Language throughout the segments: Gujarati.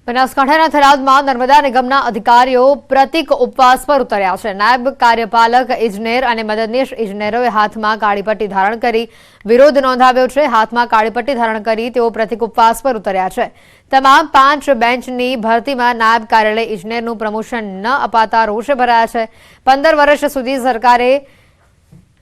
બનાસકાંઠાના થરાદમાં નર્મદા નિગમના અધિકારીઓ પ્રતિક ઉપવાસ પર ઉતર્યા છે। નાયબ કાર્યપાલક ઇજનેર અને મદદનીશ ઇજનેરોએ હાથમાં કાળી પટ્ટી ધારણ કરી વિરોધ નોંધાવ્યો છે। હાથમાં કાળી પટ્ટી ધારણ કરી તેઓ પ્રતિક ઉપવાસ પર ઉતર્યા છે। તમામ 5 બેન્ચની ભરતીમાં નાયબ કાર્યાલય ઇજનેરનું પ્રમોશન ન અપાતા રોષે ભરાયા છે। 15 વર્ષ સુધી સરકારે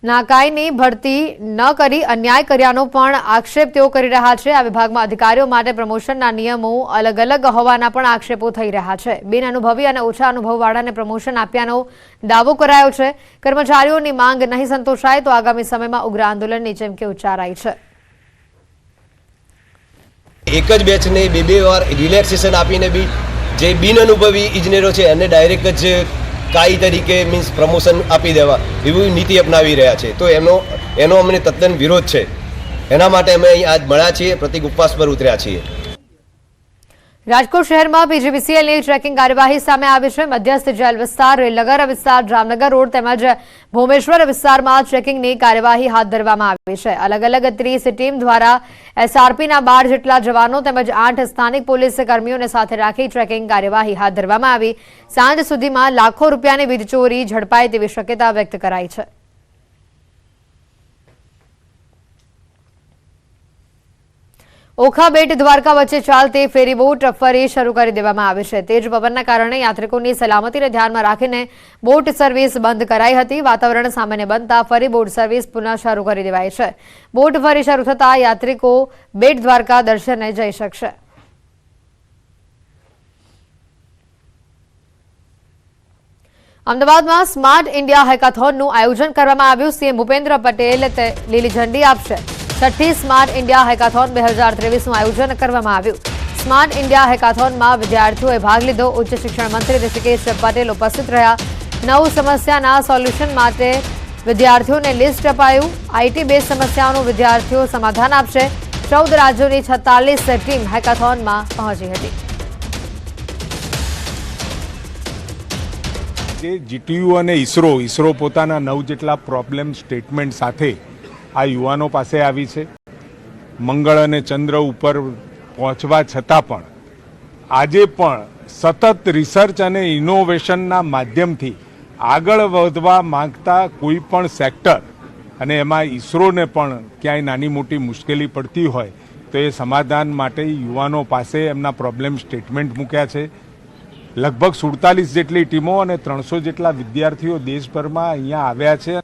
નાકાઈની ભરતી ન કરી અન્યાય કર્યાનો પણ આક્ષેપ તેઓ કરી રહ્યા છે। આ વિભાગમાં અધિકારીઓ માટે પ્રમોશનના નિયમો અલગ અલગ હોવાના પણ આક્ષેપો થઈ રહ્યા છે। બિન અનુભવી અને ઓછા અનુભવવાળાને પ્રમોશન આપ્યાનો દાવો કરાયો છે। કર્મચારીઓની માંગ નહીં સંતોષાય તો આગામી સમયમાં ઉગ્ર આંદોલનની ચીમકી ઉચ્ચારાઈ છે। એક જ બેચને બે વાર રિલેક્સેશન આપીને બી જે બિન અનુભવી ઇજનેરો છે એને ડાયરેક્ટ જ કાઈ તરીકે મીન્સ પ્રમોશન આપી દેવા એવી નીતિ અપનાવી રહ્યા છે। તો એનો અમને તદ્દન વિરોધ છે। એના માટે અમે અહીં આજ મળ્યા છીએ, પ્રતિક ઉપવાસ પર ઉતર્યા છીએ। રાજકોટ શહેરમાં પીજીવીસીએલની ટ્રેકિંગ કાર્યવાહી સામે આવી છે। મધ્યસ્થ જેલ વિસ્તાર, રેલનગર વિસ્તાર, જામનગર રોડ તેમજ ભોમેશ્વર વિસ્તારમાં ટ્રેકિંગની કાર્યવાહી હાથ ધરવામાં આવી છે। અલગ અલગ 30 ટીમ દ્વારા એસઆરપીના 12 જેટલા જવાનો તેમજ 8 સ્થાનિક પોલીસ કર્મીઓને સાથે રાખી ટ્રેકિંગ કાર્યવાહી હાથ ધરવામાં આવી। સાંજ સુધીમાં લાખો રૂપિયાની વીજ ચોરી ઝડપાય તેવી શક્યતા વ્યક્ત કરાઈ છે। ઓખા બેટ દ્વારકા વચ્ચે ચાલતી ફેરીબોટ ફરી શરૂ કરી દેવામાં આવી છે। તેજ પવનના કારણે યાત્રિકોની સલામતીને ધ્યાનમાં રાખીને બોટ સર્વિસ બંધ કરાઈ હતી। વાતાવરણ સામાન્ય બનતા ફરી બોટ સર્વિસ પુનઃ શરૂ કરી દેવાઈ છે। બોટ ફરી શરૂ થતા યાત્રિકો બેટ દ્વારકા દર્શને જઈ શકશે। અમદાવાદમાં સ્માર્ટ ઇન્ડિયા હેકાથોનનું આયોજન કરવામાં આવ્યું। સીએમ ભૂપેન્દ્ર પટેલ લીલી ઝંડી આપશે। 6ઠ્ઠી સ્માર્ટ ઇન્ડિયા હેકાથોન 2023નું આયોજન કરવામાં આવ્યું। સ્માર્ટ ઇન્ડિયા હેકાથોનમાં વિદ્યાર્થીઓએ ભાગ લીધો। ઉચ્ચ શિક્ષણ મંત્રી ઋષિકેશ પટેલ ઉપસ્થિત રહ્યા। 9 સમસ્યાના સોલ્યુશન માટે વિદ્યાર્થીઓને લિસ્ટ અપાયું। આઈટી બેઝ સમસ્યાઓનું વિદ્યાર્થીઓ સમાધાન આપશે। 14 રાજ્યોની 46 ટીમ હેકાથોનમાં પહોંચી હતી। જીટીયુ અને ઈસરો પોતાના 9 જેટલા પ્રોબ્લેમ સ્ટેટમેન્ટ સાથે આ યુવાનો પાસે આવી છે। મંગળ અને ચંદ્ર ઉપર પહોંચવા છતાં પણ આજે પણ સતત રિસર્ચ અને ઇનોવેશનના માધ્યમથી આગળ વધવા માંગતા કોઈ પણ સેક્ટર અને એમાં ઈસરોને પણ ક્યાંય નાની મોટી મુશ્કેલી પડતી હોય તો એ સમાધાન માટે યુવાનો પાસે એમના પ્રોબ્લેમ સ્ટેટમેન્ટ મૂક્યા છે। લગભગ 47 જેટલી ટીમો અને 300 જેટલા વિદ્યાર્થીઓ દેશભરમાં અહીંયા આવ્યા છે।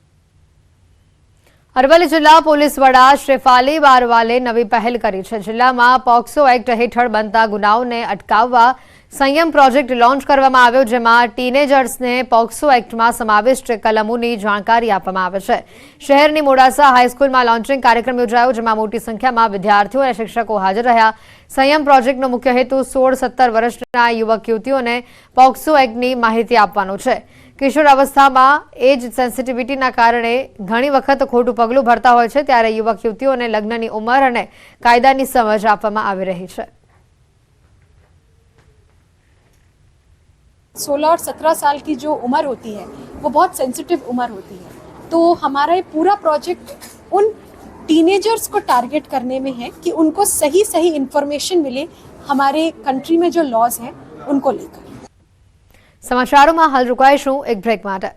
અરવલ્લી જિલ્લા પોલીસ વડા શ્રેફાલી બારવાલે નવી પહેલ કરી છે। જિલ્લામાં પોક્સો એક્ટ હેઠળ બનતા ગુનાઓને અટકાવવા સંયમ પ્રોજેક્ટ લોન્ચ કરવામાં આવ્યો, જેમાં ટીનેજર્સને પોક્સો એક્ટમાં સમાવિષ્ટ કલમોની જાણકારી આપવામાં આવે છે। શહેરની મોડાસા હાઈસ્કૂલમાં લોન્ચિંગ કાર્યક્રમ યોજાયો, જેમાં મોટી સંખ્યામાં વિદ્યાર્થીઓ અને શિક્ષકો હાજર રહ્યા। સંયમ પ્રોજેક્ટનો મુખ્ય હેતુ 16-17 વર્ષના યુવક યુવતીઓને પોક્સો એક્ટની માહિતી આપવાનો છે। કિશોર અવસ્થામાં એજ સેન્સિટિવિટીના કારણે ઘણી વખત ખોટું પગલું ભરતા હોય છે, ત્યારે યુવક યુવતીઓને લગ્નની ઉંમર અને કાયદાની સમજ આપવામાં આવી રહી છે। 16 और 17 साल की जो उम्र होती है वो बहुत सेंसिटिव उम्र होती है, तो हमारा ये पूरा प्रोजेक्ट उन टीनेजर्स को टारगेट करने में है कि उनको सही इन्फॉर्मेशन मिले हमारे कंट्री में जो लॉज हैं उनको लेकर। समाचारों में हाल रुकाईशुं एक ब्रेक माटे।